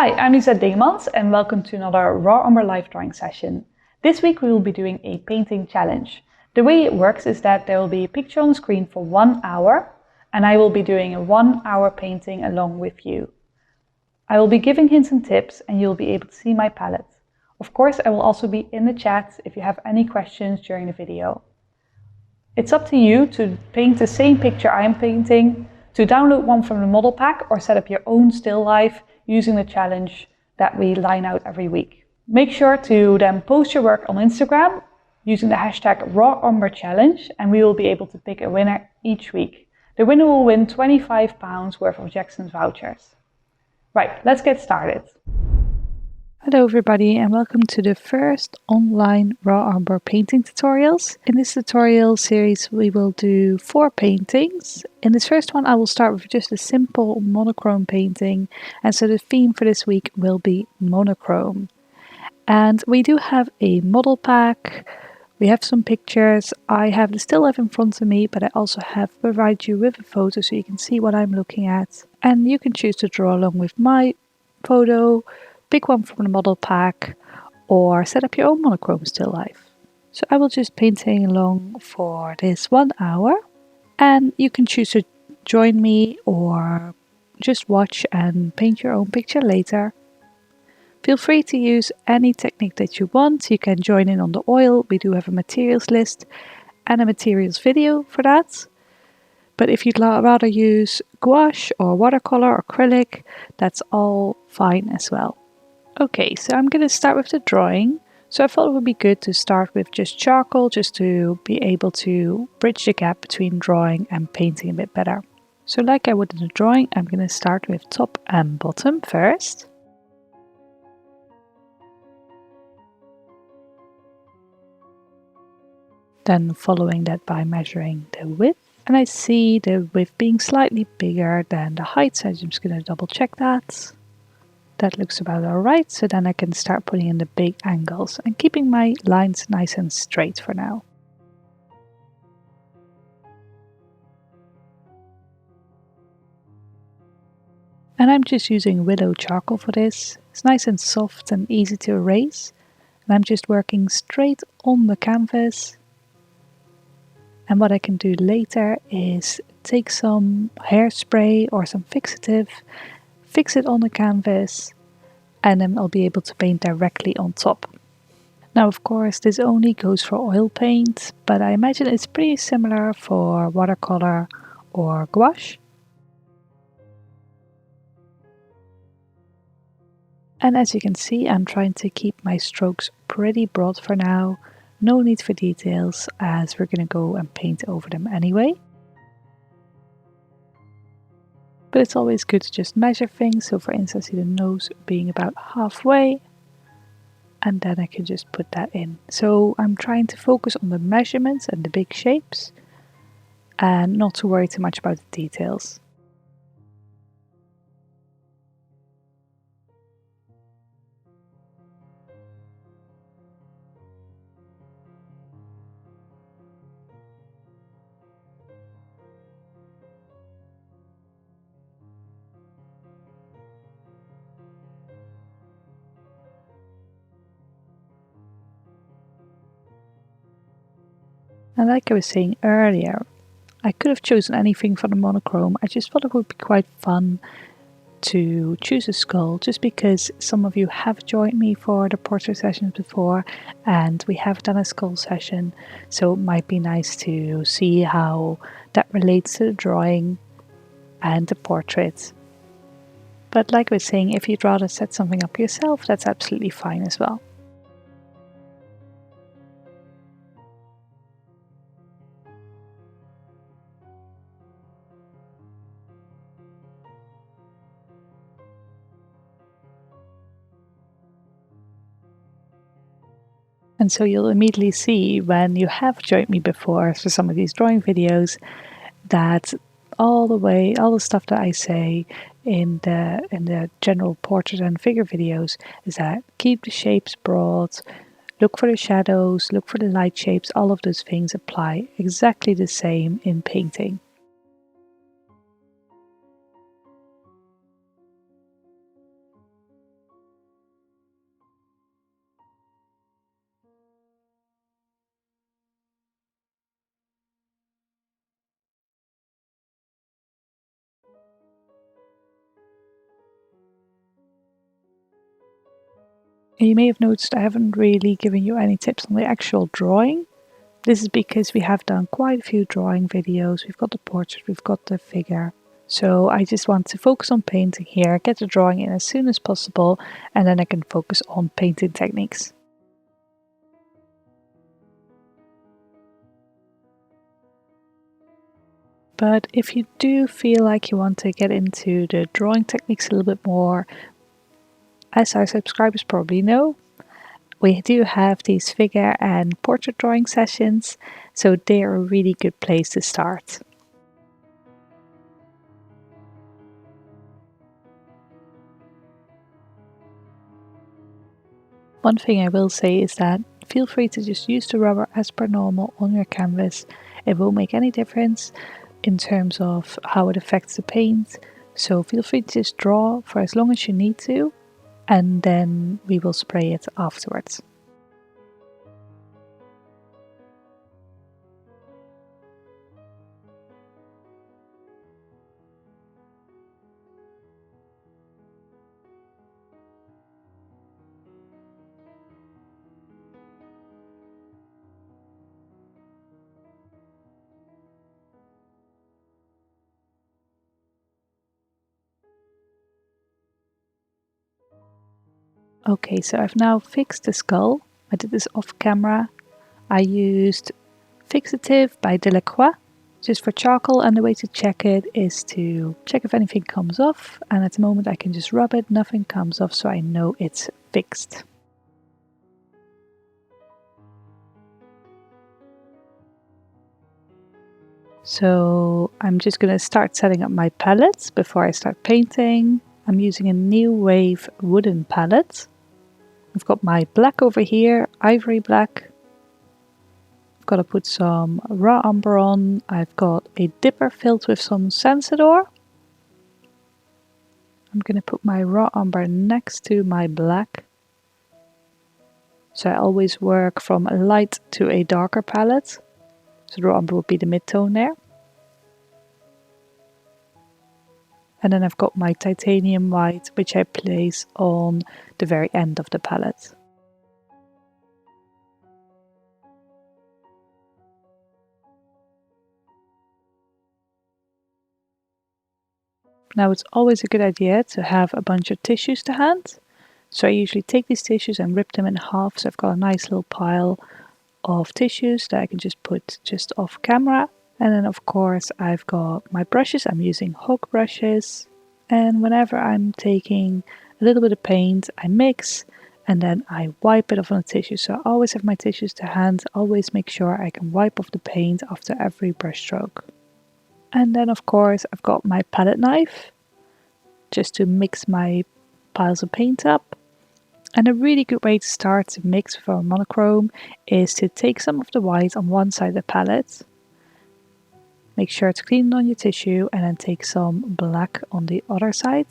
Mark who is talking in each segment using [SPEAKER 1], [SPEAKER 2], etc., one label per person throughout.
[SPEAKER 1] Hi, I'm Lizet Dingemans and welcome to another Raw Umber live drawing session. This week we will be doing a painting challenge. The way it works is that there will be a picture on the screen for 1 hour and I will be doing a 1 hour painting along with you. I will be giving hints and tips and you'll be able to see my palette. Of course, I will also be in the chat if you have any questions during the video. It's up to you to paint the same picture I am painting, to download one from the model pack or set up your own still life using the challenge that we line out every week. Make sure to then post your work on Instagram using the hashtag #RawUmberChallenge and we will be able to pick a winner each week. The winner will win £25 worth of Jackson's vouchers. Right, let's get started.
[SPEAKER 2] Hello everybody and welcome to the first online raw umber painting tutorials. In this tutorial series we will do 4 paintings. In this first one I will start with just a simple monochrome painting, and so the theme for this week will be monochrome. And we do have a model pack, we have some pictures, I have the still life in front of me, but I also have provided you with a photo so you can see what I'm looking at. And you can choose to draw along with my photo, pick one from the model pack, or set up your own monochrome still life. So I will just painting along for this 1 hour, and you can choose to join me or just watch and paint your own picture later. Feel free to use any technique that you want. You can join in on the oil. We do have a materials list and a materials video for that. But if you'd rather use gouache or watercolor or acrylic, that's all fine as well. Okay, so I'm going to start with the drawing. So I thought it would be good to start with just charcoal, just to be able to bridge the gap between drawing and painting a bit better. So like I would in the drawing, I'm going to start with top and bottom first. Then following that by measuring the width. And I see the width being slightly bigger than the height, so I'm just going to double check that. That looks about alright, so then I can start putting in the big angles and keeping my lines nice and straight for now. And I'm just using willow charcoal for this. It's nice and soft and easy to erase. And I'm just working straight on the canvas. And what I can do later is take some hairspray or some fixative, fix it on the canvas, and then I'll be able to paint directly on top. Now of course this only goes for oil paint, but I imagine it's pretty similar for watercolor or gouache. And as you can see, I'm trying to keep my strokes pretty broad for now. No need for details as we're going to go and paint over them anyway. But it's always good to just measure things. So for instance, see the nose being about halfway. And then I can just put that in. So I'm trying to focus on the measurements and the big shapes and not to worry too much about the details. And like I was saying earlier, I could have chosen anything for the monochrome. I just thought it would be quite fun to choose a skull, just because some of you have joined me for the portrait sessions before and we have done a skull session, so it might be nice to see how that relates to the drawing and the portrait. But like I was saying, if you'd rather set something up yourself, that's absolutely fine as well. And so you'll immediately see when you have joined me before for some of these drawing videos that all the stuff that I say in the general portrait and figure videos is that keep the shapes broad, look for the shadows, look for the light shapes, all of those things apply exactly the same in painting. You may have noticed I haven't really given you any tips on the actual drawing. This is because we have done quite a few drawing videos. We've got the portrait, we've got the figure. So I just want to focus on painting here, get the drawing in as soon as possible, and then I can focus on painting techniques. But if you do feel like you want to get into the drawing techniques a little bit more, as our subscribers probably know, we do have these figure and portrait drawing sessions, so they're a really good place to start. One thing I will say is that feel free to just use the rubber as per normal on your canvas. It won't make any difference in terms of how it affects the paint, so feel free to just draw for as long as you need to, and then we will spray it afterwards. Okay, so I've now fixed the skull. I did this off camera. I used Fixative by Delacroix just for charcoal, and the way to check it is to check if anything comes off, and at the moment I can just rub it, nothing comes off, so I know it's fixed. So I'm just going to start setting up my palettes before I start painting. I'm using a New Wave wooden palette. I've got my black over here, ivory black. I've got to put some raw umber on. I've got a dipper filled with some Sensador. I'm going to put my raw umber next to my black. So I always work from a light to a darker palette. So the raw umber would be the mid-tone there. And then I've got my titanium white, which I place on the very end of the palette. Now it's always a good idea to have a bunch of tissues to hand. So I usually take these tissues and rip them in half, so I've got a nice little pile of tissues that I can just put just off camera. And then of course I've got my brushes. I'm using hog brushes, and whenever I'm taking a little bit of paint I mix and then I wipe it off on the tissue. So I always have my tissues to hand, always make sure I can wipe off the paint after every brush stroke. And then of course I've got my palette knife just to mix my piles of paint up. And a really good way to start to mix with our monochrome is to take some of the white on one side of the palette, make sure to clean it on your tissue, and then take some black on the other side.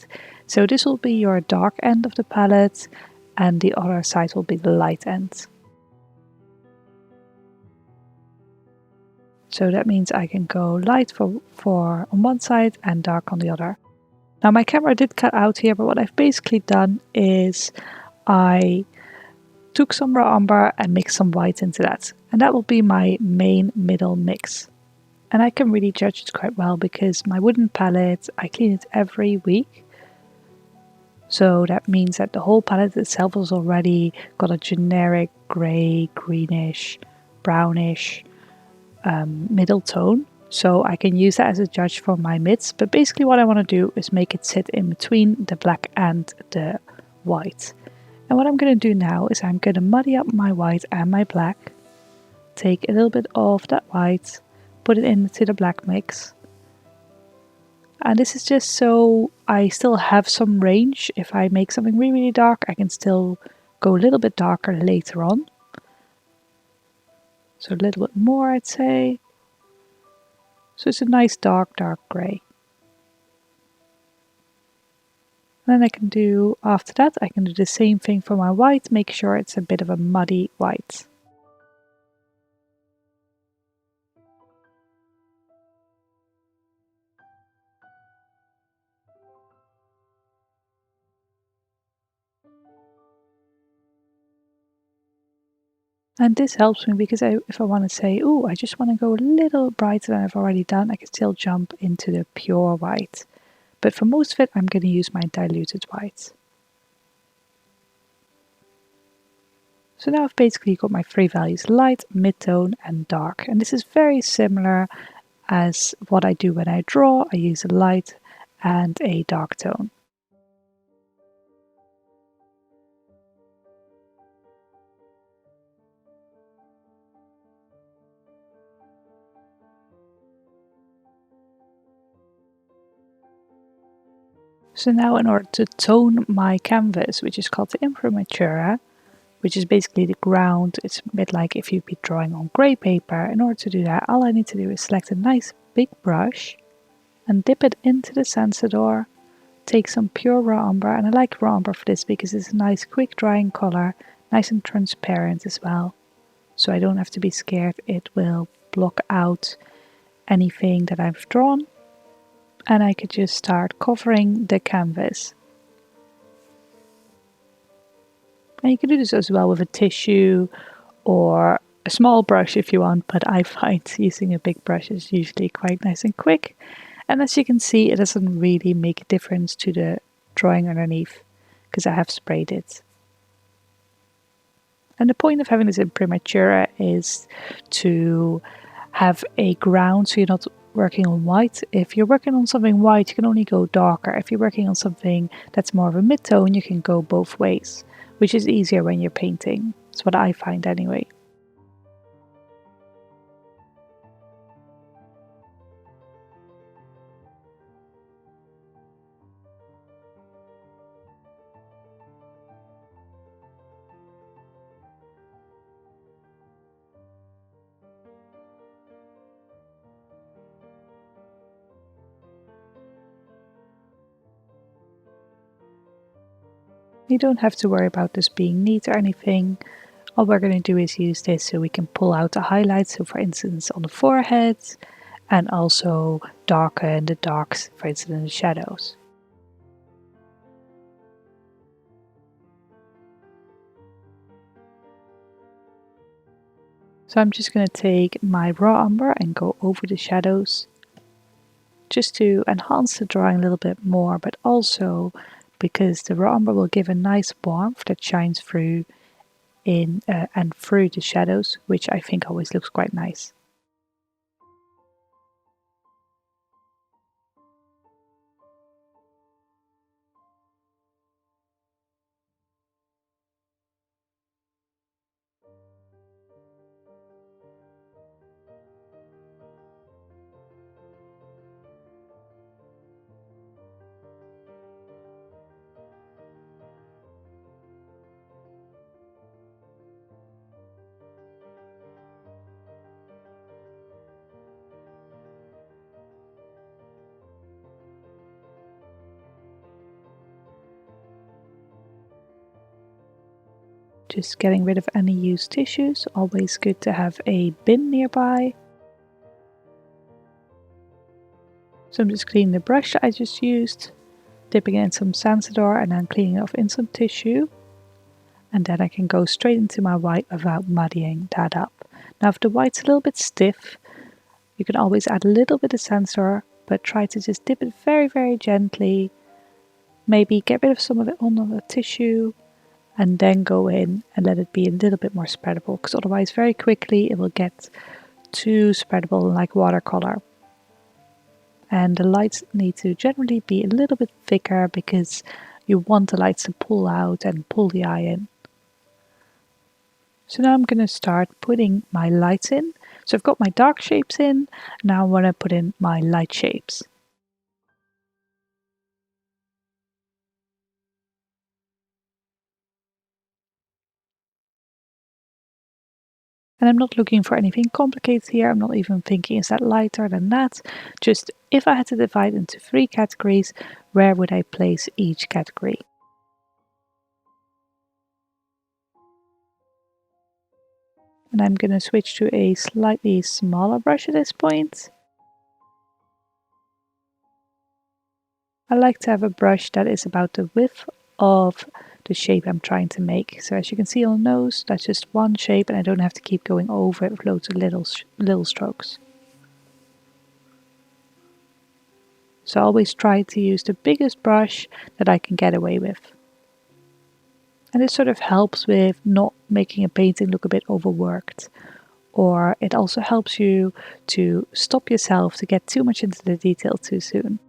[SPEAKER 2] So this will be your dark end of the palette and the other side will be the light end. So that means I can go light for on one side and dark on the other. Now my camera did cut out here, but what I've basically done is I took some raw umber and mixed some white into that. And that will be my main middle mix. And I can really judge it quite well because my wooden palette, I clean it every week. So that means that the whole palette itself has already got a generic grey, greenish, brownish middle tone. So I can use that as a judge for my mids. But basically what I want to do is make it sit in between the black and the white. And what I'm going to do now is I'm going to muddy up my white and my black. Take a little bit of that white, put it into the black mix. And this is just so I still have some range. If I make something really, really dark, I can still go a little bit darker later on. So a little bit more, I'd say. So it's a nice dark, dark grey. And then I can do, after that, I can do the same thing for my white, make sure it's a bit of a muddy white. And this helps me because if I want to say, oh, I just want to go a little brighter than I've already done, I can still jump into the pure white. But for most of it, I'm going to use my diluted white. So now I've basically got my three values, light, mid-tone and dark. And this is very similar as what I do when I draw. I use a light and a dark tone. So now in order to tone my canvas, which is called the imprimatura, which is basically the ground, it's a bit like if you'd be drawing on grey paper. In order to do that, all I need to do is select a nice big brush and dip it into the Sensador, take some pure raw umber, and I like raw umber for this because it's a nice quick drying color, nice and transparent as well. So I don't have to be scared it will block out anything that I've drawn. And I could just start covering the canvas. And you can do this as well with a tissue or a small brush if you want, but I find using a big brush is usually quite nice and quick. And as you can see, it doesn't really make a difference to the drawing underneath because I have sprayed it. And the point of having this imprimatura is to have a ground so you're not working on white. If you're working on something white, you can only go darker. If you're working on something that's more of a mid-tone, you can go both ways, which is easier when you're painting. That's what I find anyway. You don't have to worry about this being neat or anything. All we're going to do is use this so we can pull out the highlights, so for instance on the forehead, and also darken the darks, for instance in the shadows. So I'm just going to take my raw umber and go over the shadows just to enhance the drawing a little bit more, but also because the raw umber will give a nice warmth that shines through in and through the shadows, which I think always looks quite nice. Just getting rid of any used tissues, always good to have a bin nearby. So I'm just cleaning the brush I just used, dipping it in some Sensador and then cleaning it off in some tissue. And then I can go straight into my white without muddying that up. Now if the white's a little bit stiff, you can always add a little bit of Sensador, but try to just dip it very, very gently. Maybe get rid of some of it on the tissue and then go in and let it be a little bit more spreadable, because otherwise very quickly it will get too spreadable like watercolor. And the lights need to generally be a little bit thicker because you want the lights to pull out and pull the eye in. So now I'm going to start putting my lights in. So I've got my dark shapes in, now I want to put in my light shapes. And I'm not looking for anything complicated here. I'm not even thinking, is that lighter than that? Just if I had to divide into 3 categories, where would I place each category? And I'm going to switch to a slightly smaller brush at this point. I like to have a brush that is about the width of the shape I'm trying to make. So as you can see on the nose, that's just one shape and I don't have to keep going over it with loads of little strokes. So I always try to use the biggest brush that I can get away with. And this sort of helps with not making a painting look a bit overworked. Or it also helps you to stop yourself to get too much into the detail too soon.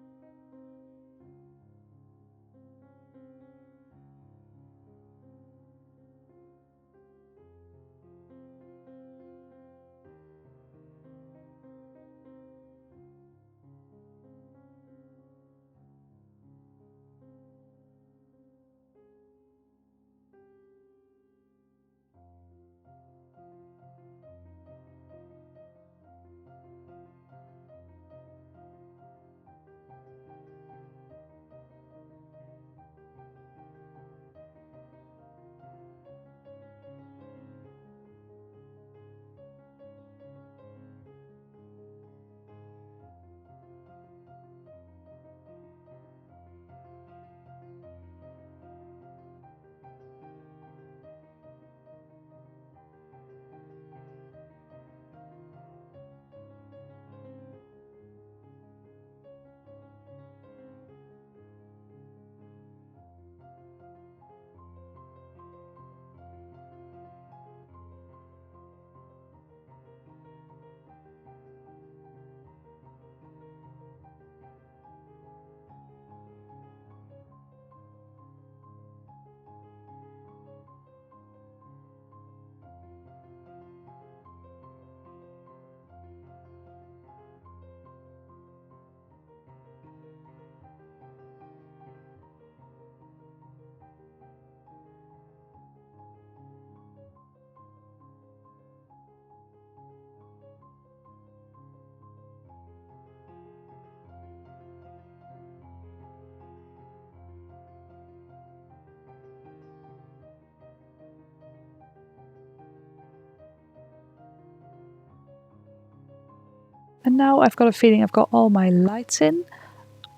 [SPEAKER 2] And now I've got a feeling I've got all my lights in.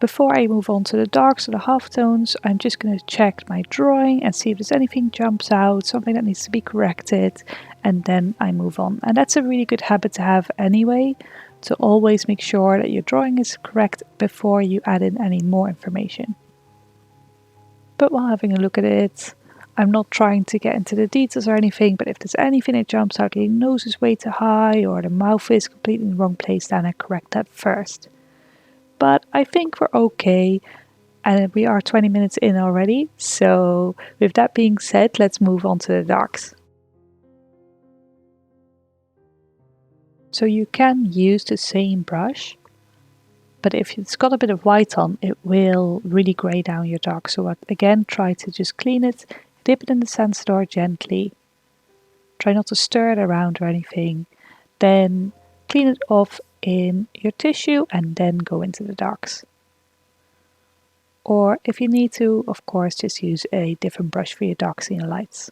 [SPEAKER 2] Before I move on to the darks or the halftones, I'm just going to check my drawing and see if there's anything jumps out, something that needs to be corrected, and then I move on. And that's a really good habit to have anyway, to always make sure that your drawing is correct before you add in any more information. But while having a look at it, I'm not trying to get into the details or anything, but if there's anything that jumps out, the nose is way too high or the mouth is completely in the wrong place, then I correct that first. But I think we're okay, and we are 20 minutes in already, so with that being said, let's move on to the darks. So you can use the same brush, but if it's got a bit of white on, it will really grey down your dark. So again, try to just clean it, dip it in the sand store gently, try not to stir it around or anything, then clean it off in your tissue and then go into the darks. Or if you need to, of course, just use a different brush for your darks and your lights.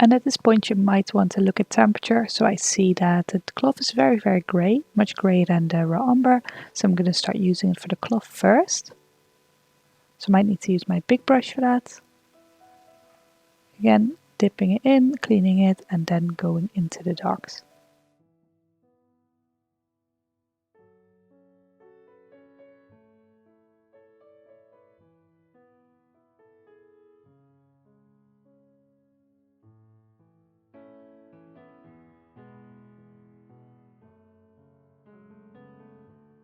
[SPEAKER 2] And at this point you might want to look at temperature. So I see that the cloth is very, very grey, much greyer than the raw umber. So I'm going to start using it for the cloth first. So I might need to use my big brush for that. Again, dipping it in, cleaning it, and then going into the darks.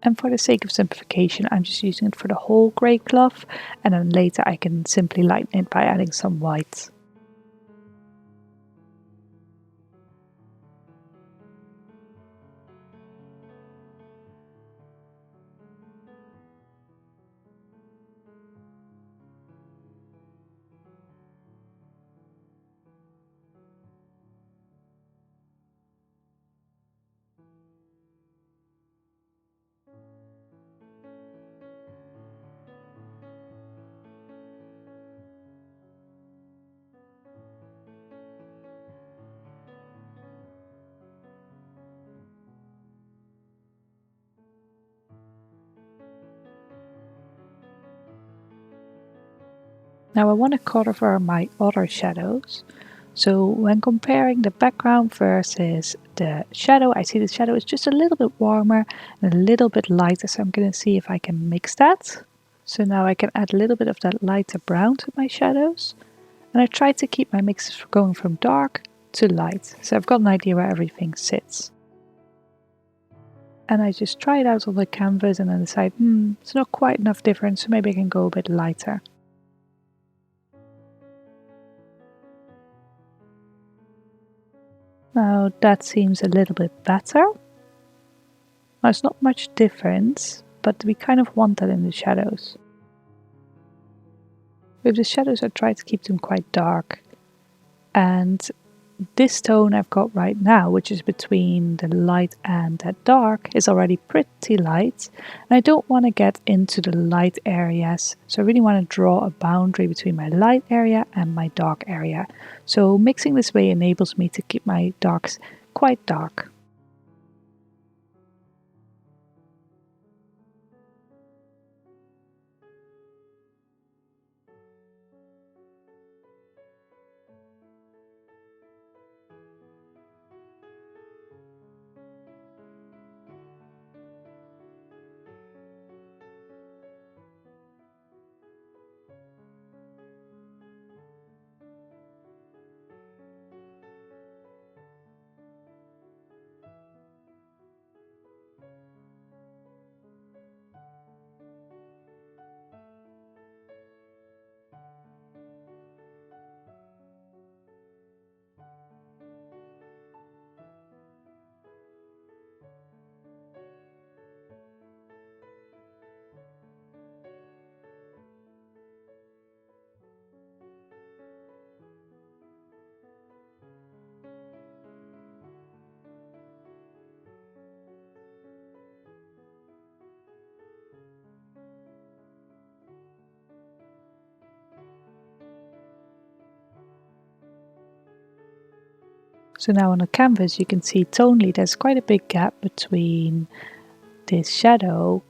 [SPEAKER 2] And for the sake of simplification, I'm just using it for the whole grey cloth, and then later I can simply lighten it by adding some white. Now I want to cover my other shadows. So when comparing the background versus the shadow, I see the shadow is just a little bit warmer and a little bit lighter. So I'm going to see if I can mix that. So now I can add a little bit of that lighter brown to my shadows. And I try to keep my mix going from dark to light. So I've got an idea where everything sits. And I just try it out on the canvas and then decide, it's not quite enough difference, so maybe I can go a bit lighter. Now that seems a little bit better. There's not much difference, but we kind of want that in the shadows. With the shadows I try to keep them quite dark. And this tone I've got right now, which is between the light and the dark, is already pretty light. And I don't want to get into the light areas. So I really want to draw a boundary between my light area and my dark area. So mixing this way enables me to keep my darks quite dark. So now on the canvas you can see tonally there's quite a big gap between this shadow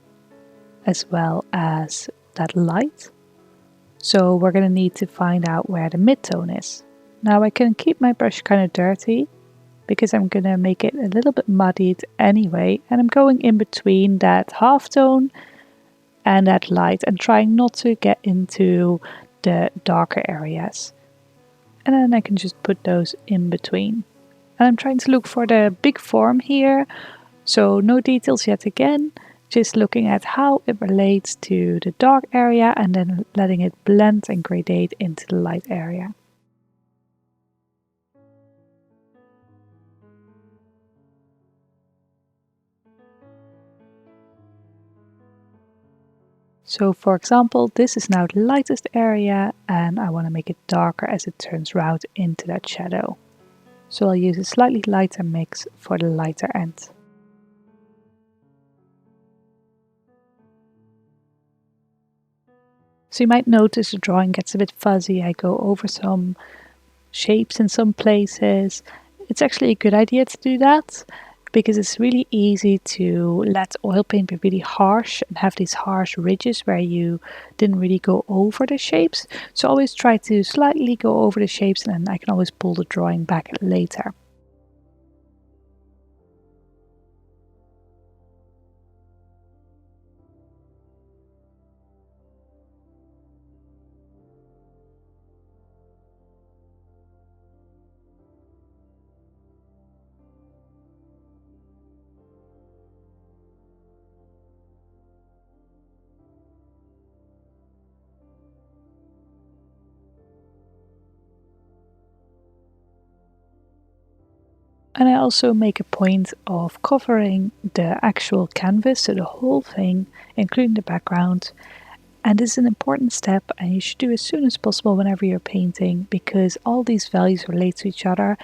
[SPEAKER 2] as well as that light. So we're going to need to find out where the midtone is. Now I can keep my brush kind of dirty because I'm going to make it a little bit muddied anyway, and I'm going in between that halftone and that light and trying not to get into the darker areas. And then I can just put those in between. And I'm trying to look for the big form here, so no details yet again, just looking at how it relates to the dark area and then letting it blend and gradate into the light area. So for example, this is now the lightest area and I want to make it darker as it turns round into that shadow. So I'll use a slightly lighter mix for the lighter end. So you might notice the drawing gets a bit fuzzy. I go over some shapes in some places. It's actually a good idea to do that because it's really easy to let oil paint be really harsh and have these harsh ridges where you didn't really go over the shapes. So always try to slightly go over the shapes and then I can always pull the drawing back later. And I also make a point of covering the actual canvas, so the whole thing, including the background. And this is an important step and you should do as soon as possible whenever you're painting because all these values relate to each other.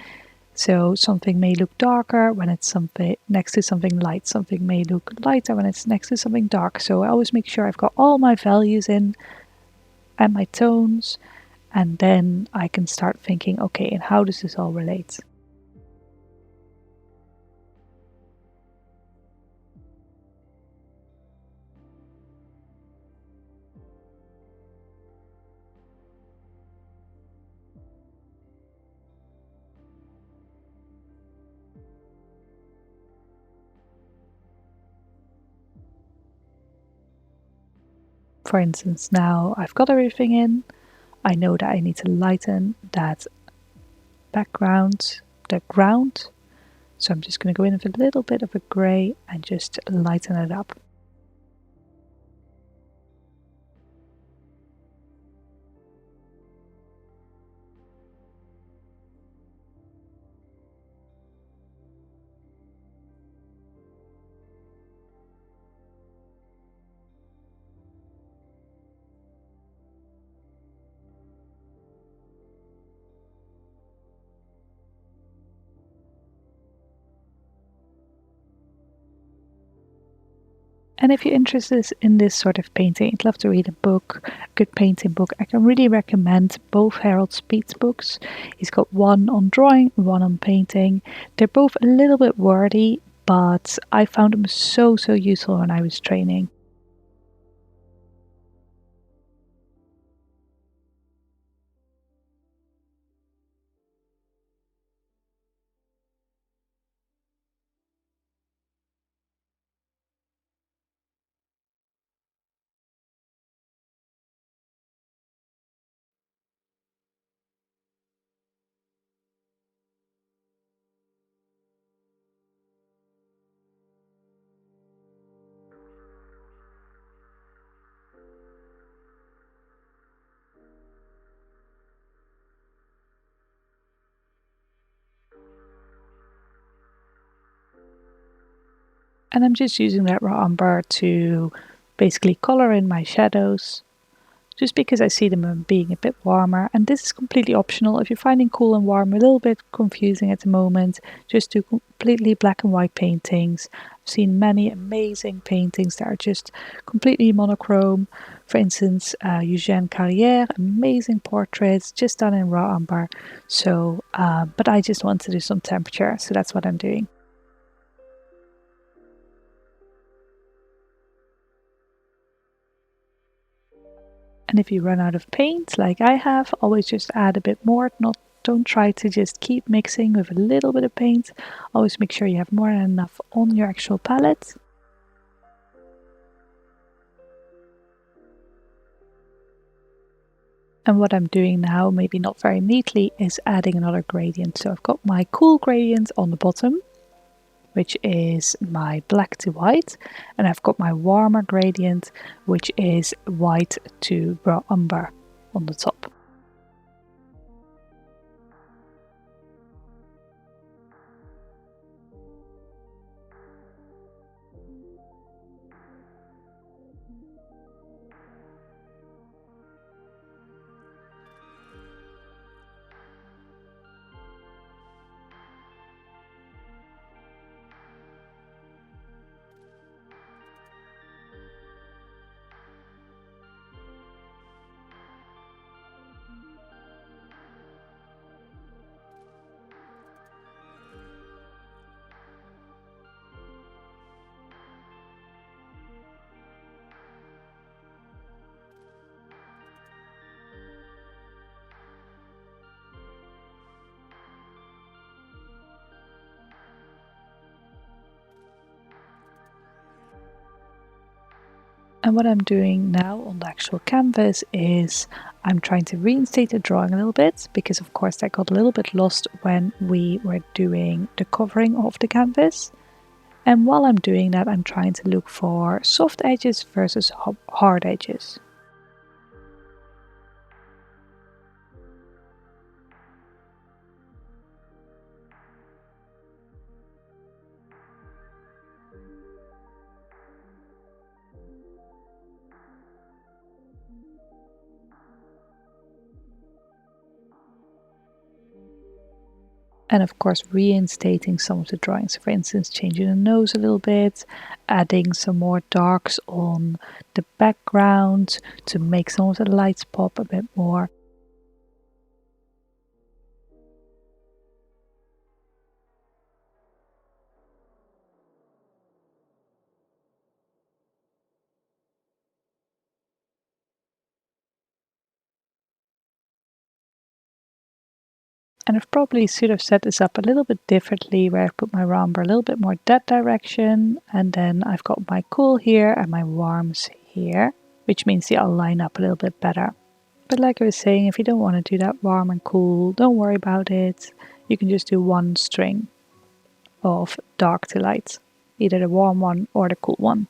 [SPEAKER 2] So something may look darker when it's something next to something light, something may look lighter when it's next to something dark. So I always make sure I've got all my values in and my tones, and then I can start thinking, okay, and how does this all relate? For instance, now I've got everything in, I know that I need to lighten that background, the ground. So I'm just going to go in with a little bit of a grey and just lighten it up. And if you're interested in this sort of painting, I'd love to read a book, a good painting book. I can really recommend both Harold Speed's books. He's got one on drawing, one on painting. They're both a little bit wordy, but I found them so useful when I was training. And I'm just using that raw umber to basically color in my shadows, just because I see them being a bit warmer. And this is completely optional. If you're finding cool and warm a little bit confusing at the moment, just do completely black and white paintings. I've seen many amazing paintings that are just completely monochrome. For instance, Eugène Carrière, amazing portraits just done in raw umber. So, but I just want to do some temperature, so that's what I'm doing. And if you run out of paint, like I have, always just add a bit more. Don't try to just keep mixing with a little bit of paint. Always make sure you have more than enough on your actual palette. And what I'm doing now, maybe not very neatly, is adding another gradient. So I've got my cool gradient on the bottom, which is my black to white, and I've got my warmer gradient, which is white to raw umber on the top. And what I'm doing now on the actual canvas is I'm trying to reinstate the drawing a little bit, because of course that got a little bit lost when we were doing the covering of the canvas. And while I'm doing that, I'm trying to look for soft edges versus hard edges. And of course reinstating some of the drawings. For instance, changing the nose a little bit, adding some more darks on the background to make some of the lights pop a bit more. And I've probably should have set this up a little bit differently, where I've put my umber a little bit more that direction, and then I've got my cool here and my warms here, which means they'll line up a little bit better. But like I was saying, if you don't want to do that warm and cool, don't worry about it. You can just do one string of dark to light, either the warm one or the cool one.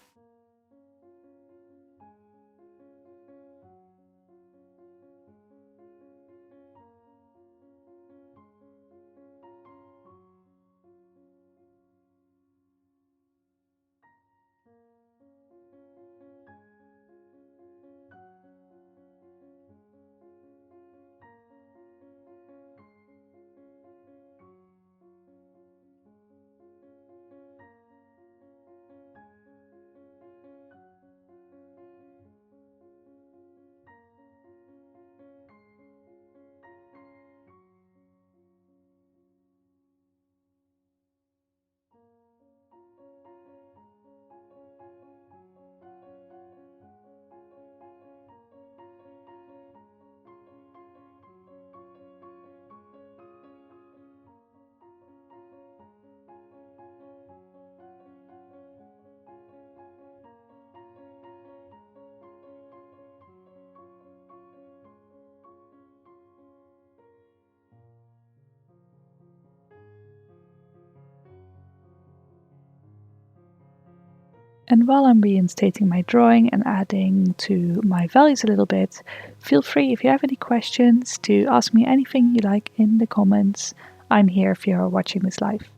[SPEAKER 2] And while I'm reinstating my drawing and adding to my values a little bit, feel free if you have any questions to ask me anything you like in the comments. I'm here if you're watching this live.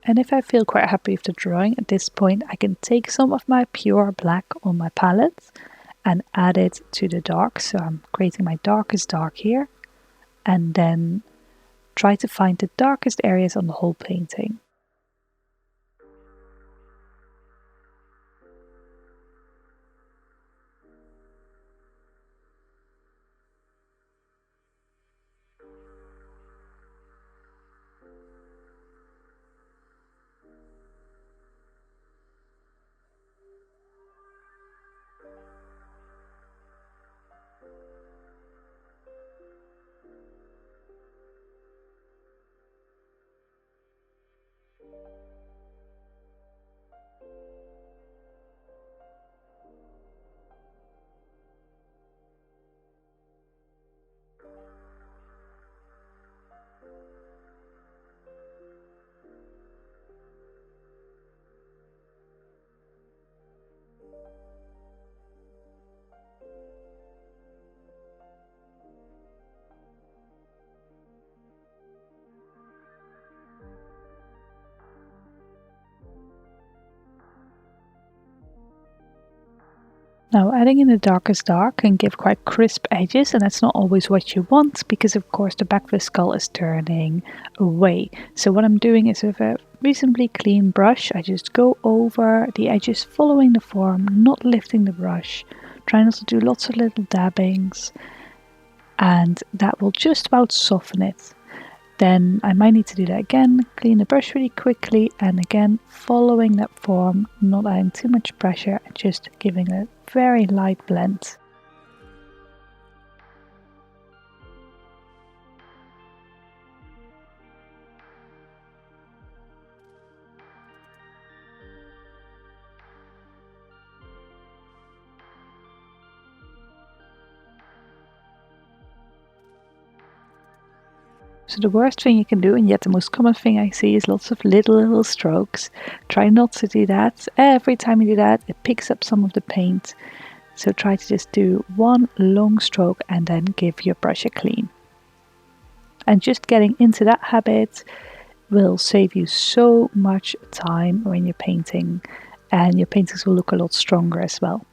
[SPEAKER 2] And if I feel quite happy with the drawing at this point, I can take some of my pure black on my palette and add it to the dark. So I'm creating my darkest dark here, and then try to find the darkest areas on the whole painting. Now adding in the darkest dark can give quite crisp edges, and that's not always what you want because of course the back of the skull is turning away. So what I'm doing is with a reasonably clean brush, I just go over the edges following the form, not lifting the brush. Try not to do lots of little dabbings, and that will just about soften it. Then I might need to do that again, clean the brush really quickly, and again following that form, not adding too much pressure and just giving a very light blend. So the worst thing you can do, and yet the most common thing I see, is lots of little strokes. Try not to do that. Every time you do that, it picks up some of the paint. So try to just do one long stroke and then give your brush a clean. And just getting into that habit will save you so much time when you're painting, and your paintings will look a lot stronger as well.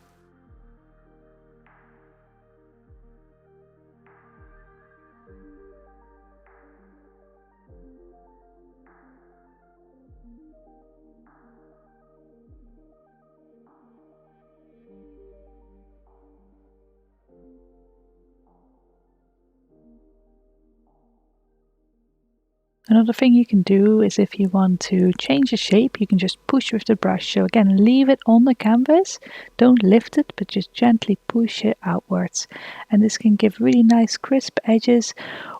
[SPEAKER 2] Another thing you can do is if you want to change the shape, you can just push with the brush. So again, leave it on the canvas, don't lift it, but just gently push it outwards. And this can give really nice crisp edges,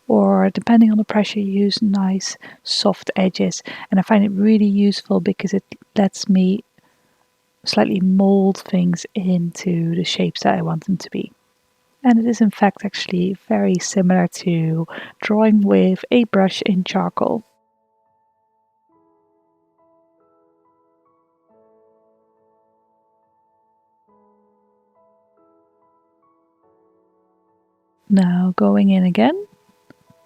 [SPEAKER 2] or depending on the pressure you use, nice soft edges. And I find it really useful because it lets me slightly mold things into the shapes that I want them to be. And it is in fact actually very similar to drawing with a brush in charcoal. Now going in again,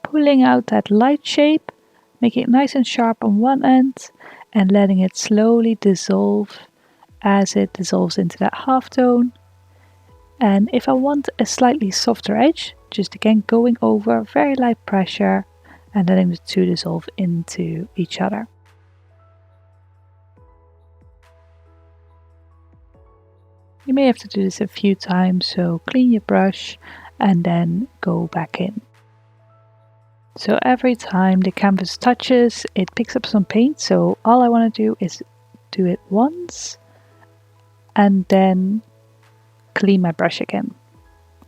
[SPEAKER 2] pulling out that light shape, making it nice and sharp on one end and letting it slowly dissolve as it dissolves into that halftone. And if I want a slightly softer edge, just again going over very light pressure and letting the two dissolve into each other. You may have to do this a few times, so clean your brush and then go back in. So every time the canvas touches, it picks up some paint. So all I want to do is do it once and then clean my brush again.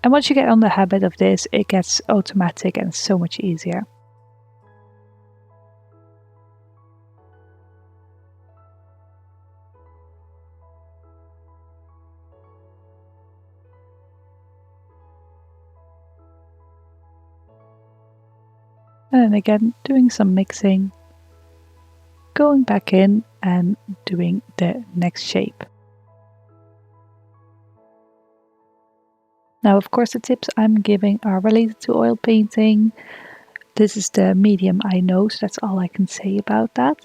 [SPEAKER 2] And once you get on the habit of this, it gets automatic and so much easier. And then again, doing some mixing, going back in and doing the next shape. Now, of course, the tips I'm giving are related to oil painting. This is the medium I know, so that's all I can say about that.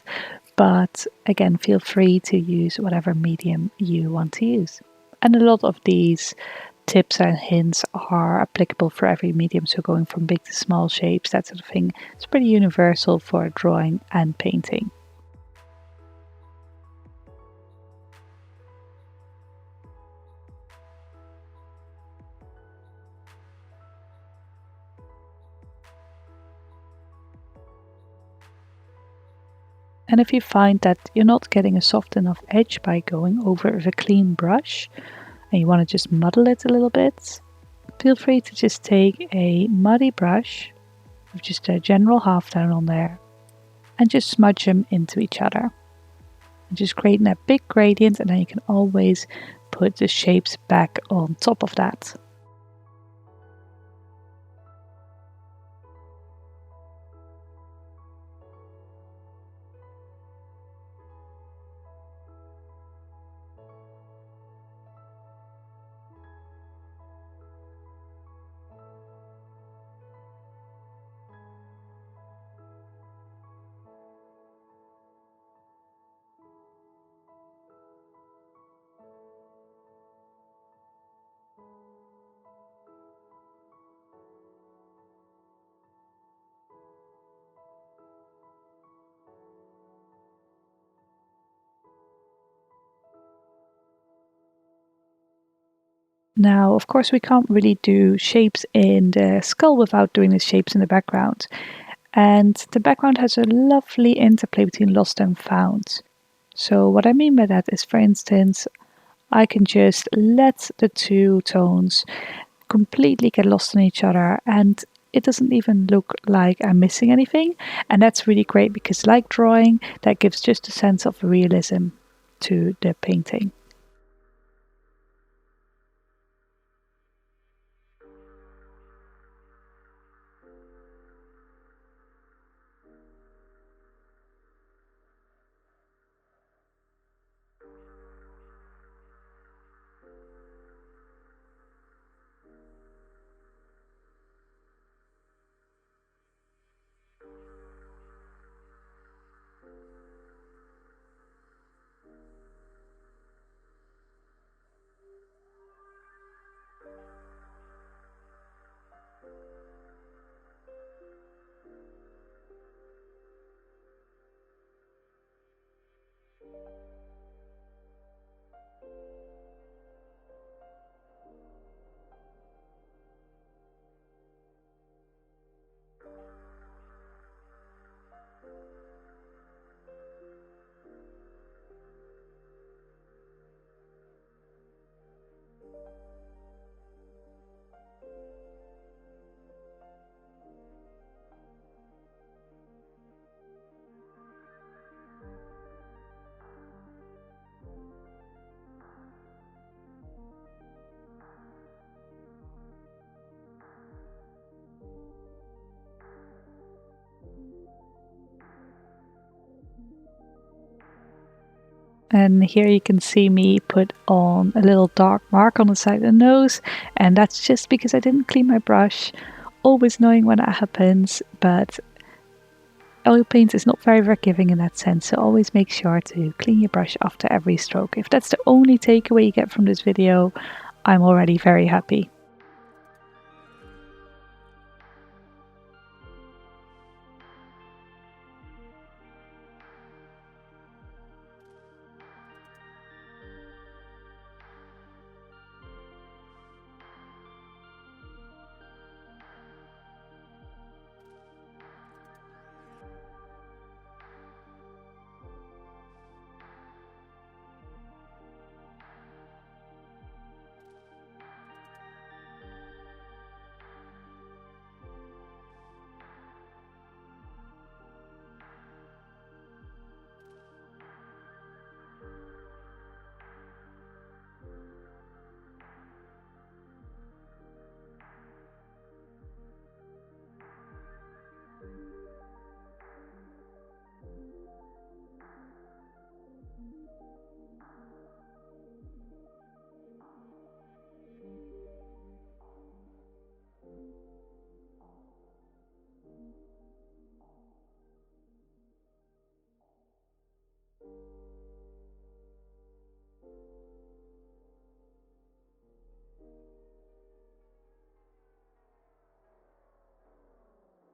[SPEAKER 2] But again, feel free to use whatever medium you want to use. And a lot of these tips and hints are applicable for every medium, so going from big to small shapes, that sort of thing. It's pretty universal for drawing and painting. And if you find that you're not getting a soft enough edge by going over with a clean brush and you want to just muddle it a little bit, feel free to just take a muddy brush with just a general halftone on there and just smudge them into each other. And just creating that big gradient, and then you can always put the shapes back on top of that. Now, of course, we can't really do shapes in the skull without doing the shapes in the background. And the background has a lovely interplay between lost and found. So what I mean by that is, for instance, I can just let the two tones completely get lost in each other, and it doesn't even look like I'm missing anything. And that's really great because, like drawing, that gives just a sense of realism to the painting. And here you can see me put on a little dark mark on the side of the nose, and that's just because I didn't clean my brush, always knowing when that happens, but oil paint is not very forgiving in that sense, so always make sure to clean your brush after every stroke. If that's the only takeaway you get from this video, I'm already very happy.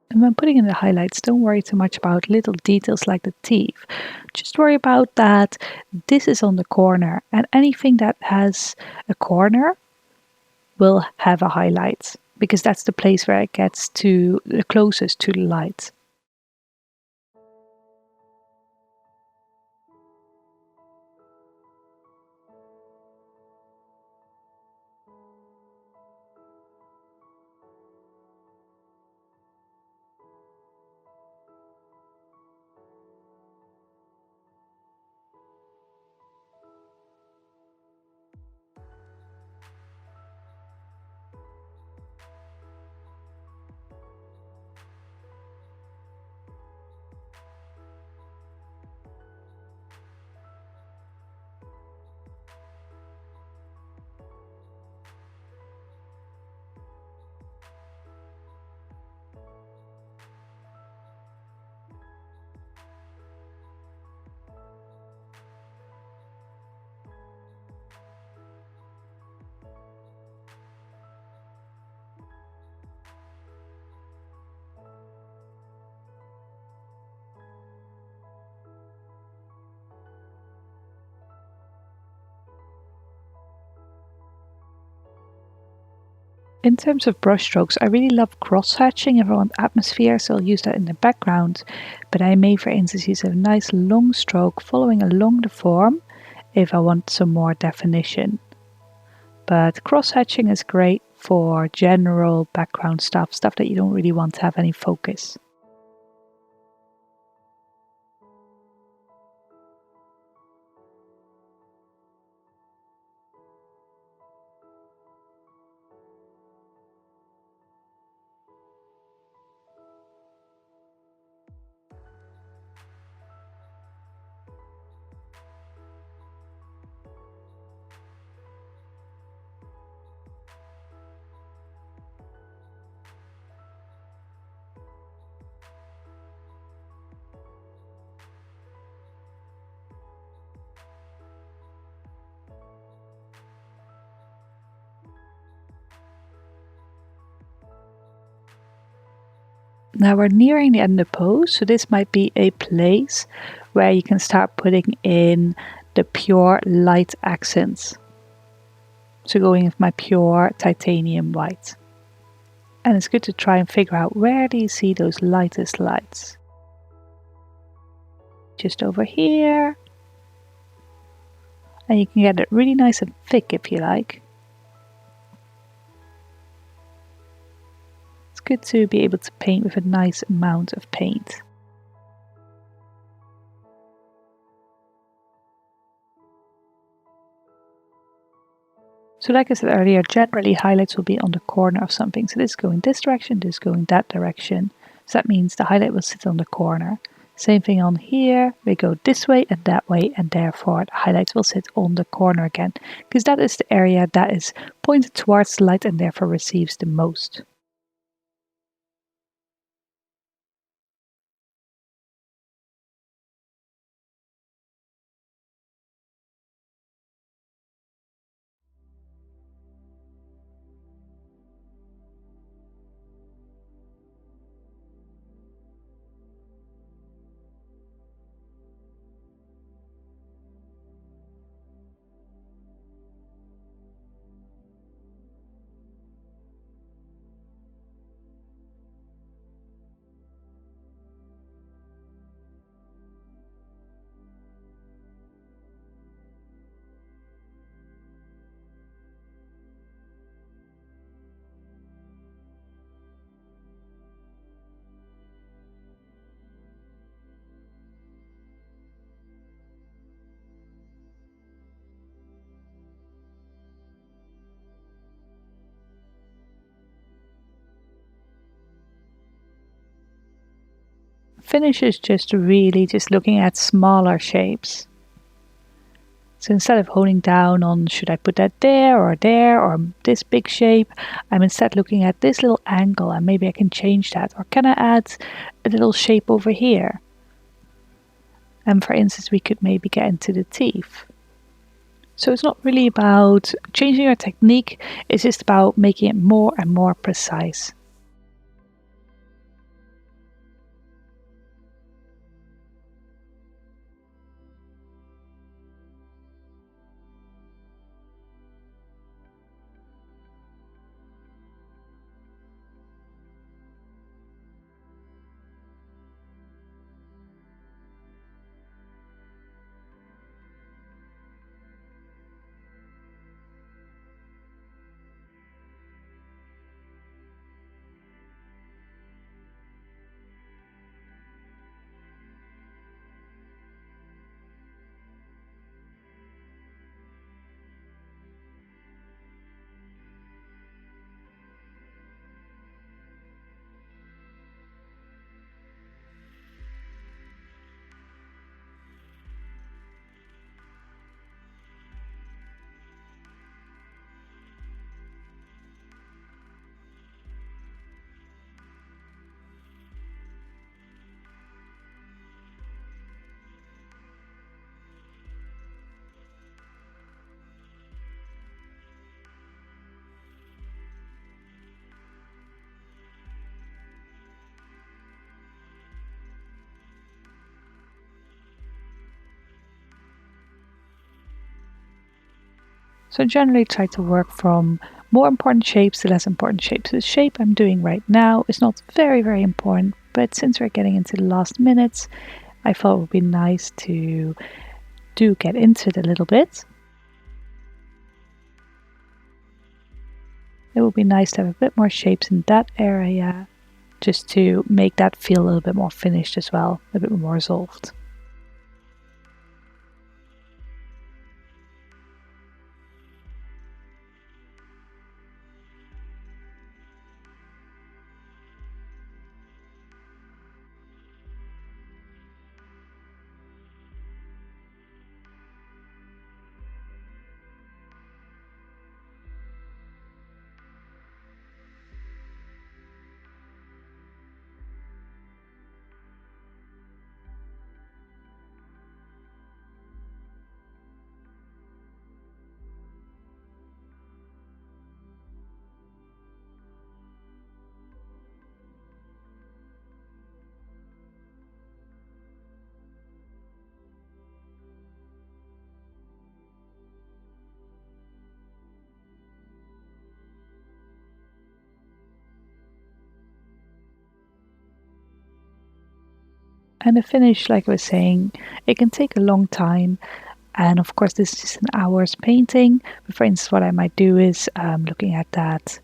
[SPEAKER 2] And when putting in the highlights, don't worry too much about little details like the teeth. Just worry about that this is on the corner, and anything that has a corner will have a highlight because that's the place where it gets to the closest to the light. In terms of brushstrokes, I really love cross-hatching if I want atmosphere, so I'll use that in the background. But I may, for instance, use a nice long stroke following along the form if I want some more definition. But cross-hatching is great for general background stuff that you don't really want to have any focus. Now we're nearing the end of the pose, so this might be a place where you can start putting in the pure light accents. So going with my pure titanium white. And it's good to try and figure out where do you see those lightest lights. Just over here. And you can get it really nice and thick if you like. It's good to be able to paint with a nice amount of paint. So like I said earlier, generally highlights will be on the corner of something. So this is going this direction, this is going that direction. So that means the highlight will sit on the corner. Same thing on here, we go this way, and therefore the highlights will sit on the corner again, because that is the area that is pointed towards the light and therefore receives the most. Finish is just really just looking at smaller shapes. So instead of holding down on should I put that there or this big shape, I'm instead looking at this little angle and maybe I can change that, or can I add a little shape over here? And for instance, we could maybe get into the teeth. So it's not really about changing your technique, it's just about making it more and more precise. So generally try to work from more important shapes to less important shapes. The shape I'm doing right now is not very important, but since we're getting into the last minutes, I thought it would be nice to get into it a little bit. It would be nice to have a bit more shapes in that area, just to make that feel a little bit more finished as well, a bit more resolved. And the finish, like I was saying, it can take a long time. And of course, this is just an hour's painting. But for instance, what I might do is looking at that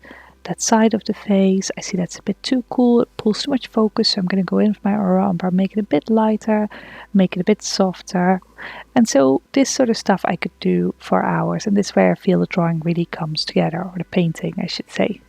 [SPEAKER 2] side of the face. I see that's a bit too cool. It pulls too much focus. So I'm going to go in with my aura umber, make it a bit lighter, make it a bit softer. And so this sort of stuff I could do for hours. And this is where I feel the drawing really comes together, or the painting, I should say.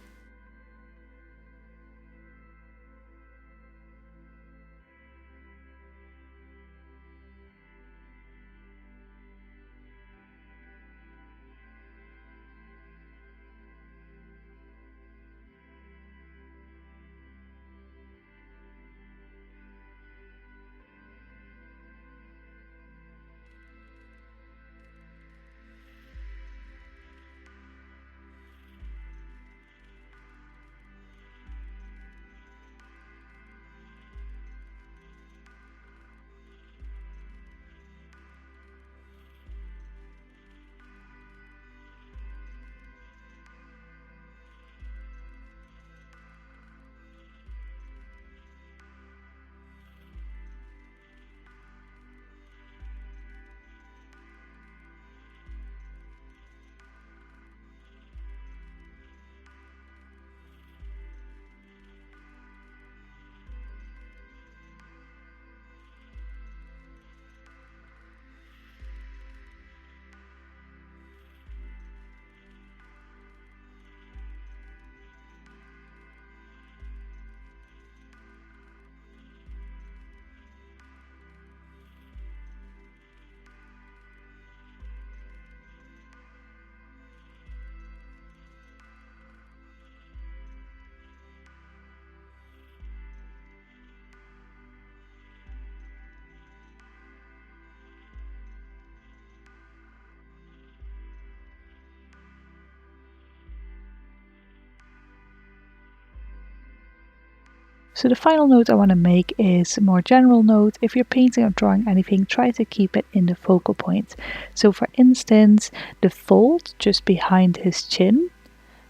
[SPEAKER 2] So the final note I want to make is a more general note. If you're painting or drawing anything, try to keep it in the focal point. So for instance, the fold just behind his chin,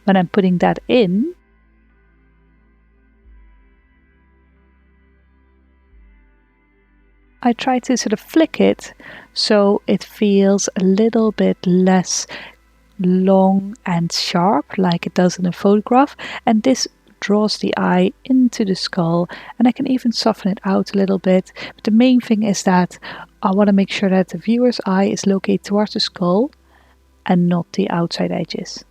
[SPEAKER 2] when I'm putting that in, I try to sort of flick it so it feels a little bit less long and sharp like it does in a photograph, and this draws the eye into the skull, and I can even soften it out a little bit. But the main thing is that I want to make sure that the viewer's eye is located towards the skull and not the outside edges.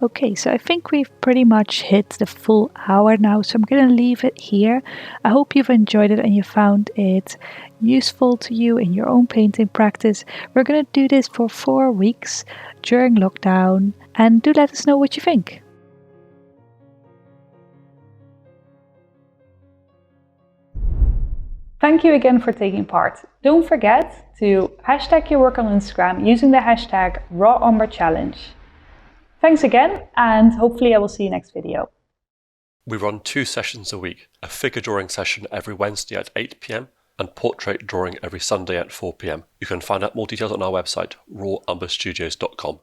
[SPEAKER 2] Okay, so I think we've pretty much hit the full hour now, so I'm going to leave it here. I hope you've enjoyed it and you found it useful to you in your own painting practice. We're going to do this for 4 weeks during lockdown, and do let us know what you think.
[SPEAKER 1] Thank you again for taking part. Don't forget to hashtag your work on Instagram using the hashtag #RawUmberChallenge. Thanks again, and hopefully I will see you next video.
[SPEAKER 3] We run 2 sessions a week, a figure drawing session every Wednesday at 8 PM and portrait drawing every Sunday at 4 PM. You can find out more details on our website, rawumberstudios.com.